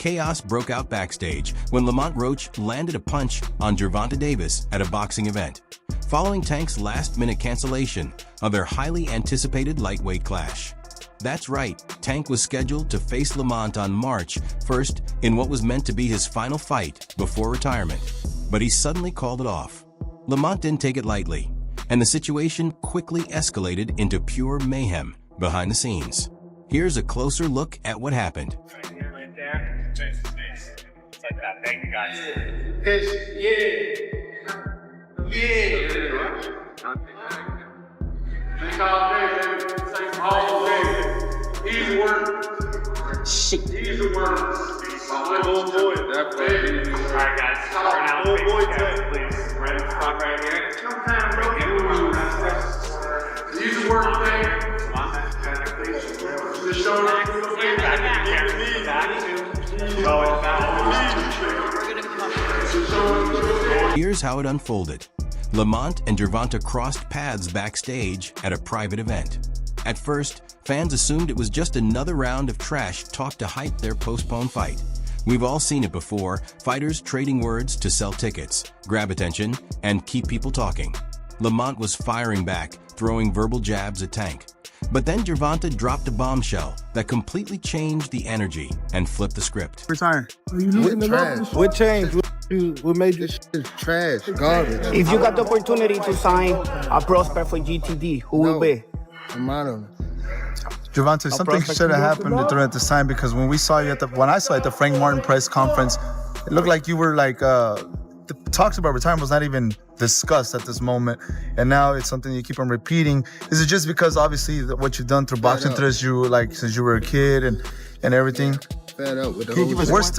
chaos broke out backstage when Lamont Roach landed a punch on Gervonta Davis at a boxing event, following Tank's last-minute cancellation of their highly anticipated lightweight clash. That's right, Tank was scheduled to face Lamont on March 1st in what was meant to be his final fight before retirement, but he suddenly called it off. Lamont didn't take it lightly, and the situation quickly escalated into pure mayhem behind the scenes. Here's a closer look at what happened. Right there. It's like that. Thank you guys. Easy work. Shit. Easy work. Old boy. Alright guys, turn out the faces, please. Ready to stop right here? Easy work, man. Come on, man. Please. The showdown. Here's how it unfolded. Lamont and Gervonta crossed paths backstage at a private event. At first, fans assumed it was just another round of trash talk to hype their postponed fight. We've all seen it before, fighters trading words to sell tickets, grab attention, and keep people talking. Lamont was firing back, throwing verbal jabs at Tank. But then Gervonta dropped a bombshell that completely changed the energy and flipped the script. Resign. What changed? What made this shit trash, garbage? If you got the opportunity to sign a prospect for GTD, who will be? I'm out of it. Gervonta, something should have happened during the time, because when I saw you at the Frank Martin press conference, it looked like you were like the talks about retirement was not even discussed at this moment, and now it's something you keep on repeating. Is it just because obviously what you've done through boxing since you were a kid and everything? Fed up with the whole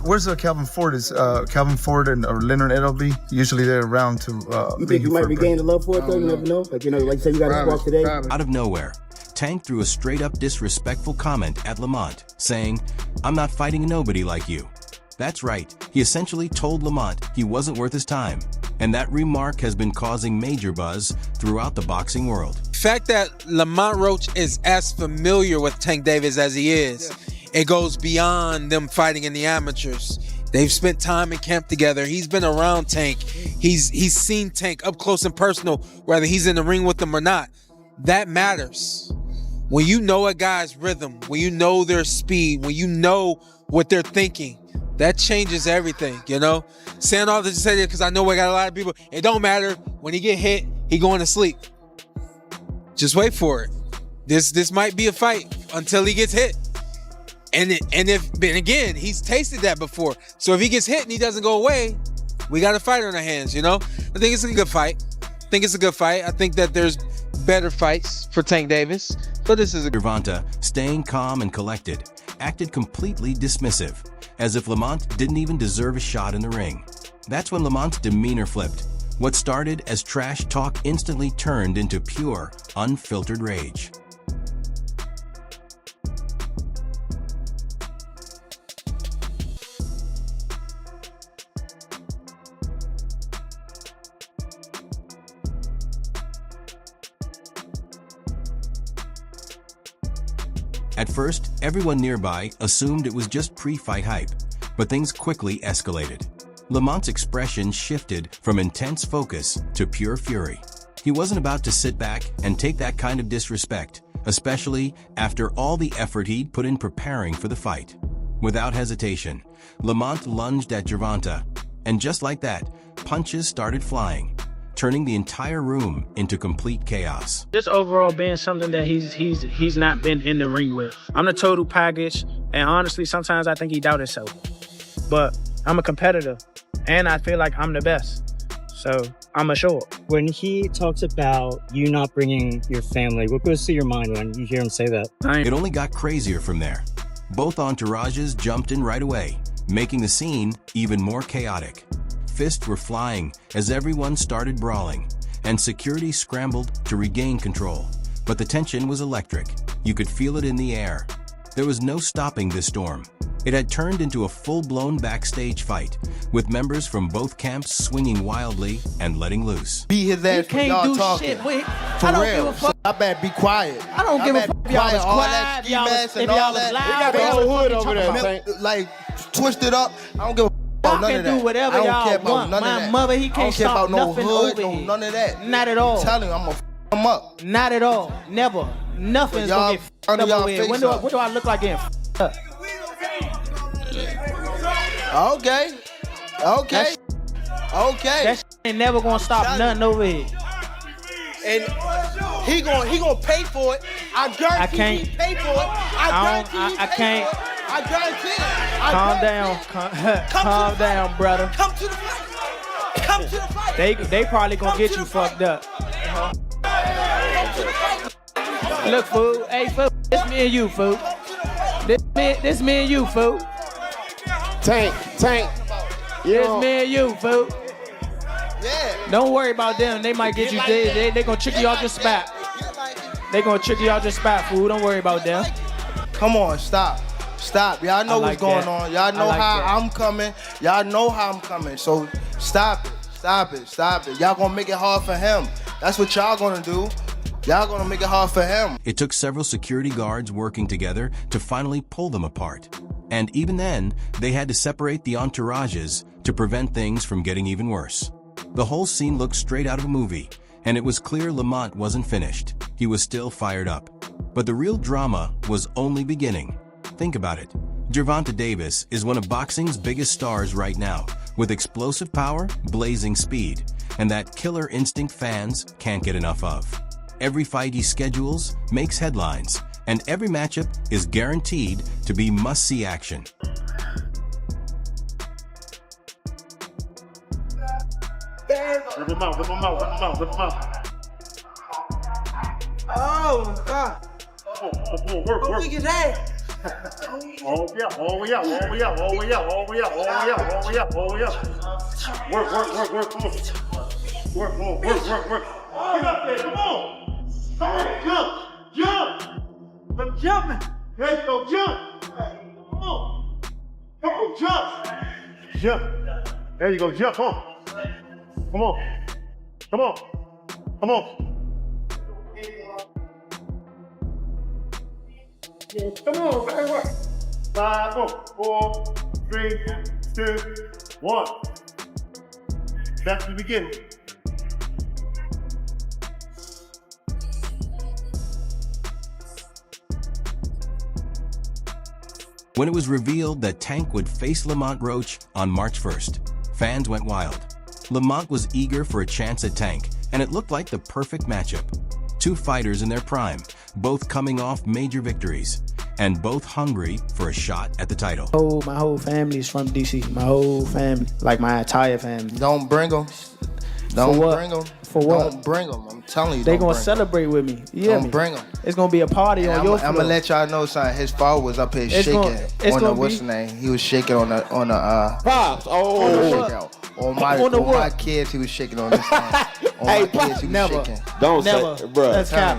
Where's Calvin Ford? Is Calvin Ford or Leonard Edelby? Usually they're around to. You think you might regain the love for it though? You never know. Like you say, you got to squawk today. Out of nowhere, Tank threw a straight-up disrespectful comment at Lamont, saying, "I'm not fighting nobody like you." That's right, he essentially told Lamont he wasn't worth his time, and that remark has been causing major buzz throughout the boxing world. The fact that Lamont Roach is as familiar with Tank Davis as he is, it goes beyond them fighting in the amateurs. They've spent time in camp together. He's been around Tank. He's seen Tank up close and personal, whether he's in the ring with them or not. That matters. When you know a guy's rhythm, when you know their speed, when you know what they're thinking, that changes everything, you know? Saying all this to say that because I know we got a lot of people. It don't matter. When he get hit, he going to sleep. Just wait for it. This might be a fight until he gets hit. And again, he's tasted that before. So if he gets hit and he doesn't go away, we got a fight on our hands, you know? I think it's a good fight. I think that there's better fights for Tank Davis, but this is a Gervonta, staying calm and collected, acted completely dismissive, as if Lamont didn't even deserve a shot in the ring. That's when Lamont's demeanor flipped. What started as trash talk instantly turned into pure, unfiltered rage. At first, everyone nearby assumed it was just pre-fight hype, but things quickly escalated. Lamont's expression shifted from intense focus to pure fury. He wasn't about to sit back and take that kind of disrespect, especially after all the effort he'd put in preparing for the fight. Without hesitation, Lamont lunged at Gervonta, and just like that, punches started flying, turning the entire room into complete chaos. Just overall being something that he's not been in the ring with. I'm the total package, and honestly, sometimes I think he doubts himself. But I'm a competitor, and I feel like I'm the best. So I'm a show up. When he talks about you not bringing your family, what goes through your mind when you hear him say that? It only got crazier from there. Both entourages jumped in right away, making the scene even more chaotic. Fists were flying as everyone started brawling, and security scrambled to regain control. But the tension was electric. You could feel it in the air. There was no stopping this storm. It had turned into a full-blown backstage fight, with members from both camps swinging wildly and letting loose. Beat his ass for y'all talking. Shit. Wait, For I don't real. give a fuck. So I better be quiet. I don't give a fuck if y'all was All quiet, that if y'all ski was mask and all loud. that. They got the whole hood over there, Like, twisted up. I don't give a about none of that. Y'all can do whatever I don't y'all care about want. none My of that. mother, he can't I don't care stop about no nothing hood, over here. none of that. Not at all. I'm telling you, I'm gonna him up. Not at all. Never. Nothing's Y'all gonna get under up y'all over here. face up. What do I look like getting up? Okay. That shit ain't never gonna stop nothing over here. And he gonna pay for it. I guarantee he pay for it. I guarantee it. Calm down, brother. Come to the fight. Come to the fight. They probably gonna get you fucked up. Look, fool. Hey, fool. This me and you, fool. This me and you, fool. Tank. This me and you, fool. Yeah. Don't worry about them. They might get you. They gonna trick you off your spot. They gonna trick you off your spot, fool. Don't worry about them. Come on, stop. Y'all know what's going on. Y'all know how I'm coming. Y'all know how I'm coming. So stop it. Y'all gonna make it hard for him. That's what y'all gonna do. Y'all gonna make it hard for him. It took several security guards working together to finally pull them apart. And even then, they had to separate the entourages to prevent things from getting even worse. The whole scene looked straight out of a movie, and it was clear Lamont wasn't finished. He was still fired up. But the real drama was only beginning. Think about it. Gervonta Davis is one of boxing's biggest stars right now, with explosive power, blazing speed, and that killer instinct fans can't get enough of. Every fight he schedules makes headlines, and every matchup is guaranteed to be must-see action. Rip him out. Oh God. Work. Look at that. All the way up. Work. Come on. Work. Get up there, come on. Jump. I'm jumping. There you go, jump. Come on, jump. There you go, jump, come on. Come on. Very well. 5, 4, 3, 2, 1. Back to the beginning. When it was revealed that Tank would face Lamont Roach on March 1st, fans went wild. Lamont was eager for a chance at Tank, and it looked like the perfect matchup. Two fighters in their prime, both coming off major victories, and both hungry for a shot at the title. My whole family's from DC. My whole family, like my entire family. Don't bring them. Don't bring them. For what? Don't bring them. I'm telling you. They gonna celebrate with me. Don't bring them. It's gonna be a party on your floor. I'm gonna let y'all know something. His father was up here shaking on the what's the name? He was shaking on the Pops. On my kids, he was shaking on this thing. On my kids, he was shaking. Don't say, bro. That's cap.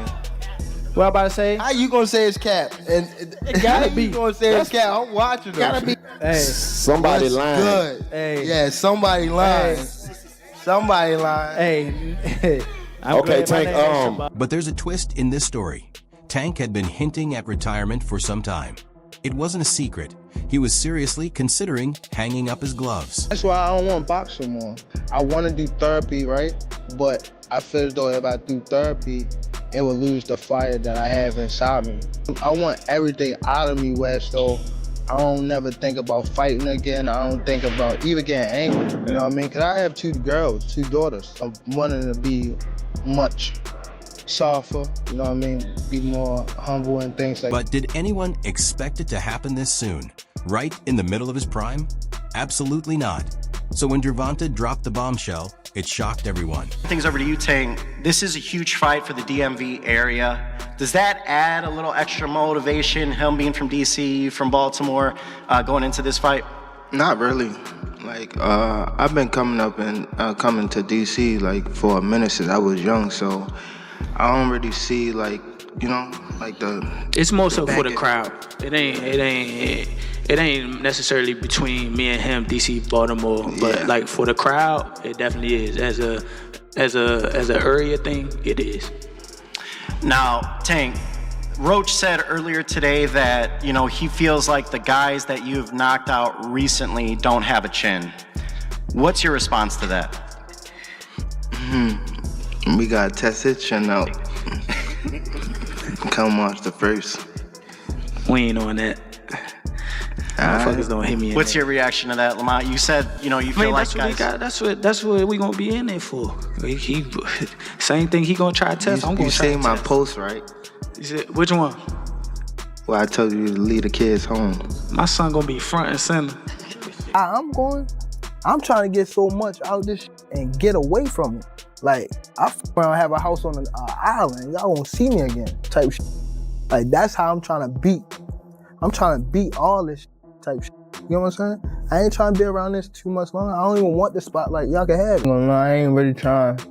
What I'm about to say? How you gonna say it's cap? And it gotta be. You gonna say it's cap? I'm watching them. Gotta be. Hey, somebody lying. Good. Hey. Yeah, somebody lying. Hey. Somebody lying. Hey. Okay, Tank. But there's a twist in this story. Tank had been hinting at retirement for some time. It wasn't a secret. He was seriously considering hanging up his gloves. That's why I don't want to box anymore. I want to do therapy, right? But I feel as though if I do therapy, it will lose the fire that I have inside me. I want everything out of me, West, so I don't never think about fighting again. I don't think about even getting angry, you know what I mean? Because I have 2 girls, 2 daughters. I'm wanting to be much softer, you know what I mean? Be more humble and things like that. But did anyone expect it to happen this soon? Right in the middle of his prime? Absolutely not. So when Gervonta dropped the bombshell, it shocked everyone. Things over to you, Tank. This is a huge fight for the DMV area. Does that add a little extra motivation, him being from DC, from Baltimore, going into this fight? Not really. Like, I've been coming up and coming to DC like for a minute since I was young, so I don't really see like, you know, like the. It's more so for the crowd. It ain't necessarily between me and him, DC, Baltimore, but like for the crowd, it definitely is. As a area thing, it is. Now, Tank, Roach said earlier today that, you know, he feels like the guys that you've knocked out recently don't have a chin. What's your response to that? We gotta test his chin out. Come watch the first. We ain't on that. Motherfuckers don't hit me. What's your reaction to that, Lamont? You said, you know, you feel like guys. That's what we gonna be in there for. He same thing. He gonna try to test. I'm gonna You try to seen my test. post, right? You said, which one? Well, I told you to leave the kids home. My son gonna be front and center. I'm trying to get so much out of this and get away from it. Like, I have a house on an island. Y'all won't see me again type shit. Like, that's how I'm trying to beat. I'm trying to beat all this type shit. You know what I'm saying? I ain't trying to be around this too much longer. I don't even want the spotlight. Y'all can have it. No, I ain't really trying to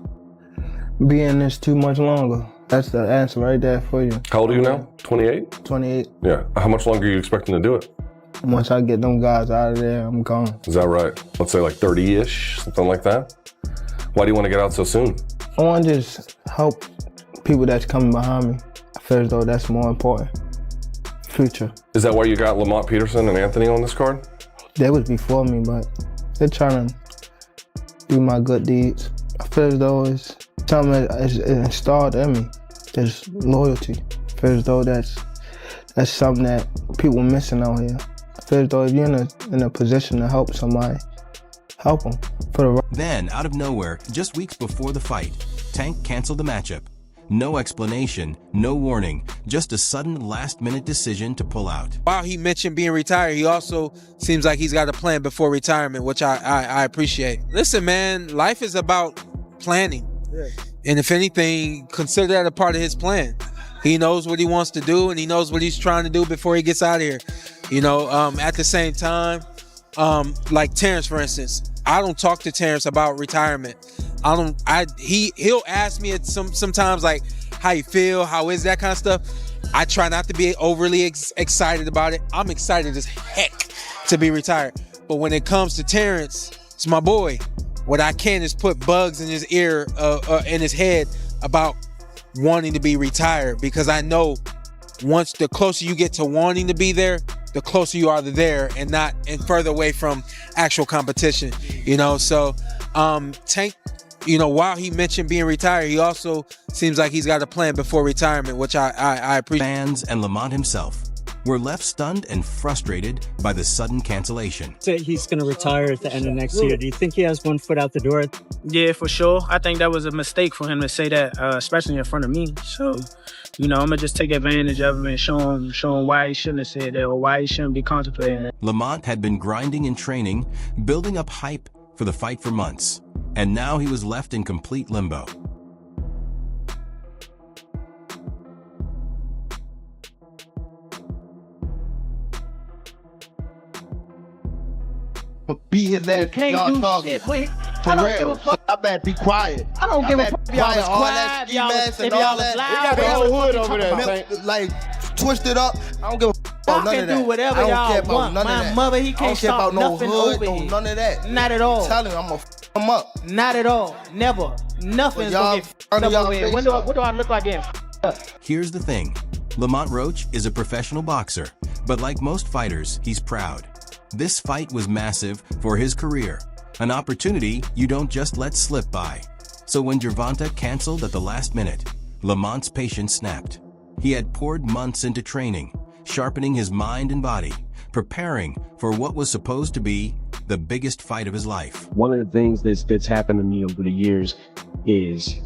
be in this too much longer. That's the answer right there for you. How old are you now? 28? 28. Yeah. How much longer are you expecting to do it? Once I get them guys out of there, I'm gone. Is that right? Let's say like 30-ish, something like that? Why do you want to get out so soon? I want to just help people that's coming behind me. I feel as though that's more important. Future. Is that why you got Lamont Peterson and Anthony on this card? They was before me, but they're trying to do my good deeds. I feel as though it's something that's installed in me. There's loyalty. I feel as though that's something that people missing out here. I feel as though if you're in a position to help somebody, help them. Then, out of nowhere, just weeks before the fight, Tank canceled the matchup. No explanation, no warning, just a sudden last-minute decision to pull out. While he mentioned being retired, he also seems like he's got a plan before retirement, which I appreciate. Listen, man, life is about planning. Yeah. And if anything, consider that a part of his plan. He knows what he wants to do, and he knows what he's trying to do before he gets out of here. You know, at the same time, like Terrence, for instance, I don't talk to Terrence about retirement. He'll ask me sometimes like how you feel, how is that kind of stuff. I try not to be overly excited about it. I'm excited as heck to be retired. But when it comes to Terrence, it's my boy. What I can is put bugs in his ear, in his head about wanting to be retired, because I know once the closer you get to wanting to be there, the closer you are to there and further away from actual competition, you know? So Tank, you know, while he mentioned being retired, he also seems like he's got a plan before retirement, which I appreciate. Fans and Lamont himself were left stunned and frustrated by the sudden cancellation. Say he's going to retire at the end of next year. Do you think he has one foot out the door? Yeah, for sure. I think that was a mistake for him to say that, especially in front of me. So, you know, I'm going to just take advantage of him and show him why he shouldn't have said that or why he shouldn't be contemplating that. Lamont had been grinding and training, building up hype for the fight for months, and now he was left in complete limbo. Beating that y'all talking. For real. I better be quiet. I don't give a fuck if y'all was quiet, if y'all was loud. The whole hood over there, like, twist it up. I don't give a fuck about none of that. I can do whatever y'all want. My mother, he can't stop nothing over here. None of that. Not at all. I'm telling you, I'm gonna f him up. Not at all. Never. Nothing's gonna get f***ed up over here. What do I look like getting f***ed up? Here's the thing. Lamont Roach is a professional boxer, but like most fighters, he's proud. This fight was massive for his career, an opportunity you don't just let slip by. So when Gervonta canceled at the last minute, Lamont's patience snapped. He had poured months into training, sharpening his mind and body, preparing for what was supposed to be the biggest fight of his life. One of the things that's happened to me over the years is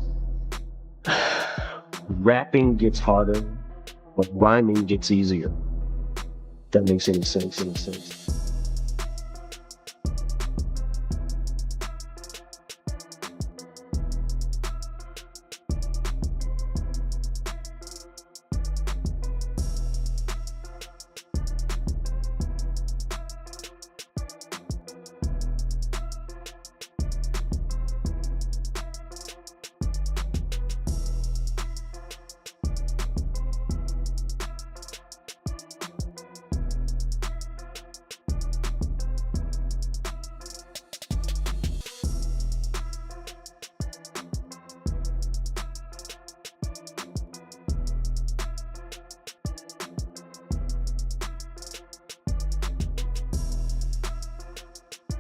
rapping gets harder, but rhyming gets easier. If that makes any sense.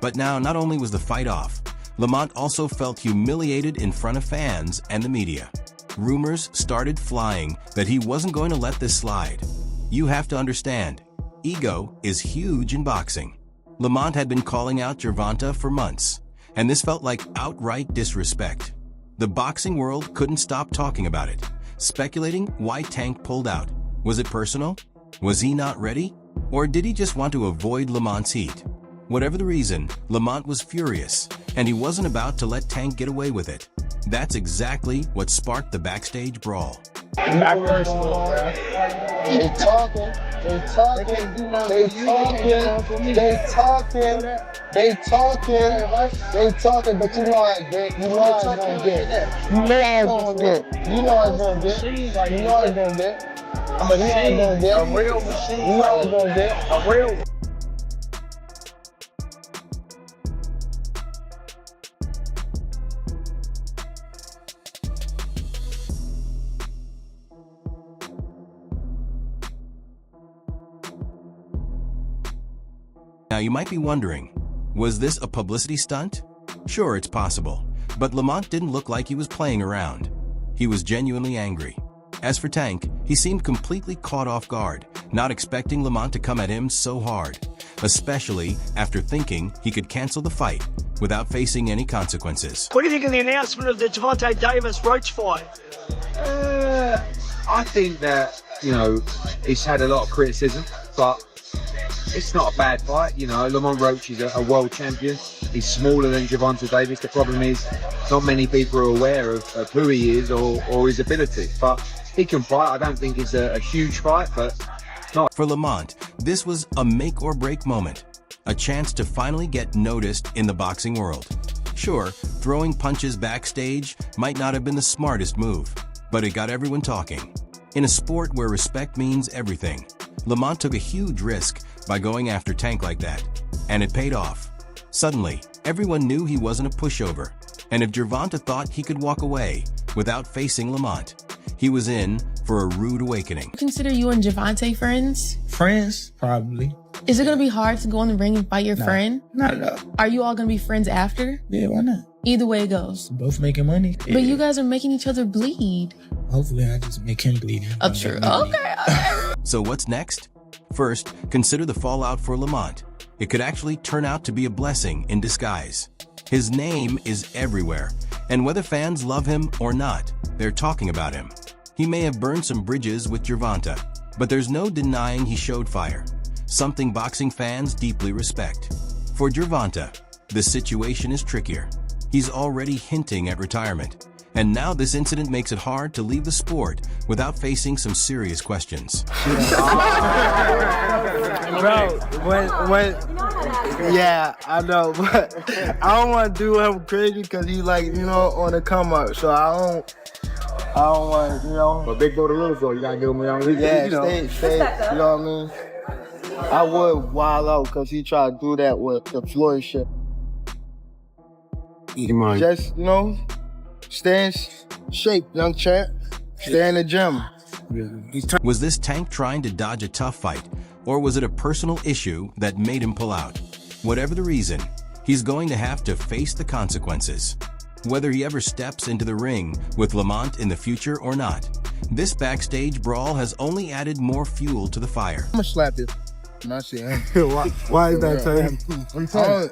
But now, not only was the fight off, Lamont also felt humiliated in front of fans and the media. Rumors started flying that he wasn't going to let this slide. You have to understand, ego is huge in boxing. Lamont had been calling out Gervonta for months, and this felt like outright disrespect. The boxing world couldn't stop talking about it, speculating why Tank pulled out. Was it personal? Was he not ready? Or did he just want to avoid Lamont's heat? Whatever the reason, Lamont was furious, and he wasn't about to let Tank get away with it. That's exactly what sparked the backstage brawl. Not personal, bro. They talking, they talking, they talking, they talking, they talking, but you know I get, you know I gonna get, you know I gonna get, you know I gonna get, you know I gonna get, but you know I gonna get, a real machine, you know I gonna get, a real. Now you might be wondering, was this a publicity stunt? Sure, it's possible, but Lamont didn't look like he was playing around. He was genuinely angry. As for Tank, he seemed completely caught off guard, not expecting Lamont to come at him so hard, especially after thinking he could cancel the fight without facing any consequences. What do you think of the announcement of the Gervonta Davis Roach fight? I think that, you know, he's had a lot of criticism, but it's not a bad fight. You know, Lamont Roach is a world champion. He's smaller than Gervonta Davis. The problem is not many people are aware of who he is or his ability. But he can fight. I don't think it's a huge fight, but not. For Lamont, this was a make or break moment, a chance to finally get noticed in the boxing world. Sure, throwing punches backstage might not have been the smartest move, but it got everyone talking. In a sport where respect means everything, Lamont took a huge risk by going after Tank like that, and it paid off. Suddenly, everyone knew he wasn't a pushover, and if Gervonta thought he could walk away without facing Lamont, he was in for a rude awakening. Consider you and Gervonta friends? Friends, probably. Is it gonna be hard to go in the ring and fight your friend? Not at all. Are you all gonna be friends after? Yeah, why not? Either way it goes. Both making money. Yeah. But you guys are making each other bleed. Hopefully I just make him bleed. Oh, true. Okay. So what's next? First, consider the fallout for Lamont. It could actually turn out to be a blessing in disguise. His name is everywhere, and whether fans love him or not, they're talking about him. He may have burned some bridges with Gervonta, but there's no denying he showed fire, something boxing fans deeply respect. For Gervonta, the situation is trickier. He's already hinting at retirement, and now this incident makes it hard to leave the sport without facing some serious questions. Bro, yeah, I know, but I don't want to do him crazy because he's like, you know, on the come up. So I don't want to, you know. But big bro the rules though, you gotta give him on his, yeah, you know. stay, you know what I mean? I would wild out because he tried to do that with the Floyd shit. Just, you know, stay in shape, young champ. Stay in the gym. Was this Tank trying to dodge a tough fight, or was it a personal issue that made him pull out? Whatever the reason, he's going to have to face the consequences. Whether he ever steps into the ring with Lamont in the future or not, this backstage brawl has only added more fuel to the fire. I'm gonna slap this. I see him. Why is that, Tay?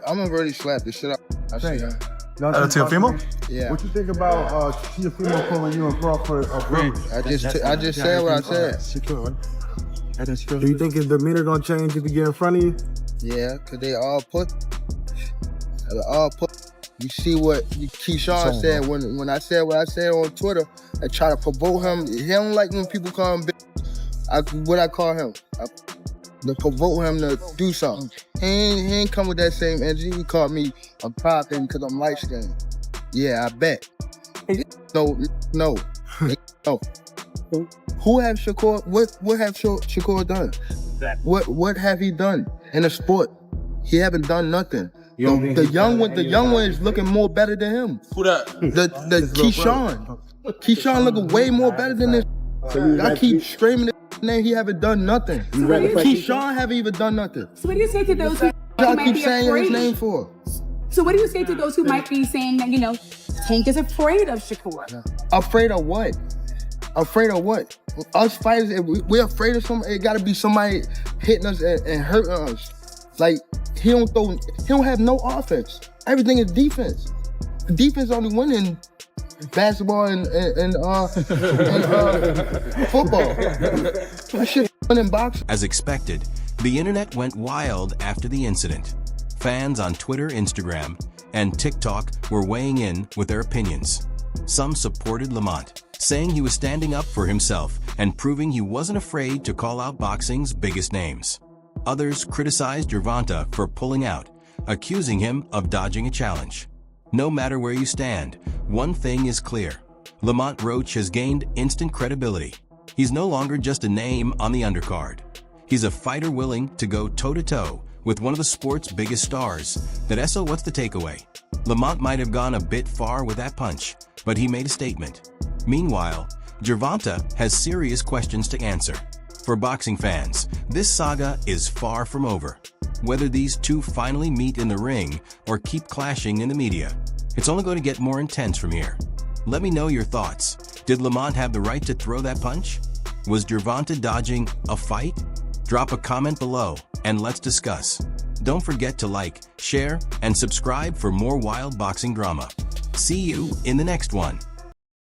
I'm gonna really slap this shit up. I see him. Teofimo? Yeah. What you think about Teofimo calling you and Crawford a friend? I just said what I said. Do you think his demeanor gonna change if he get in front of you? Yeah, cause they all put. You see what Keyshawn said when I said what I said on Twitter. I try to provoke him. He don't like when people call him bitch. What I call him? To provoke him to do something. He ain't come with that same energy. He called me a popping because I'm light skinned. Yeah, I bet. No. Who have Shakur? What have Shakur done? What have he done in the sport? He haven't done nothing. The young one is looking more better than him. Who that? The Keyshawn. Keyshawn looking way more better than this. I keep screaming his name. He haven't done nothing. Keyshawn haven't even done nothing. So what do you say to those who I keep saying his name for? So what do you say to those who might be saying that, Tank is afraid of Shakur? Afraid of what? Afraid of what? Us fighters, if we're afraid of something, it gotta be somebody hitting us and hurting us. Like, he don't have no offense. Everything is defense. Defense only win in basketball and football. That shit win in boxing. As expected, the internet went wild after the incident. Fans on Twitter, Instagram, and TikTok were weighing in with their opinions. Some supported Lamont, saying he was standing up for himself and proving he wasn't afraid to call out boxing's biggest names. Others criticized Gervonta for pulling out, accusing him of dodging a challenge. No matter where you stand, one thing is clear. Lamont Roach has gained instant credibility. He's no longer just a name on the undercard. He's a fighter willing to go toe-to-toe with one of the sport's biggest stars. So what's the takeaway? Lamont might have gone a bit far with that punch, but he made a statement. Meanwhile, Gervonta has serious questions to answer. For boxing fans, this saga is far from over. Whether these two finally meet in the ring or keep clashing in the media, it's only going to get more intense from here. Let me know your thoughts. Did Lamont have the right to throw that punch? Was Gervonta dodging a fight? Drop a comment below and let's discuss. Don't forget to like, share, and subscribe for more wild boxing drama. See you in the next one.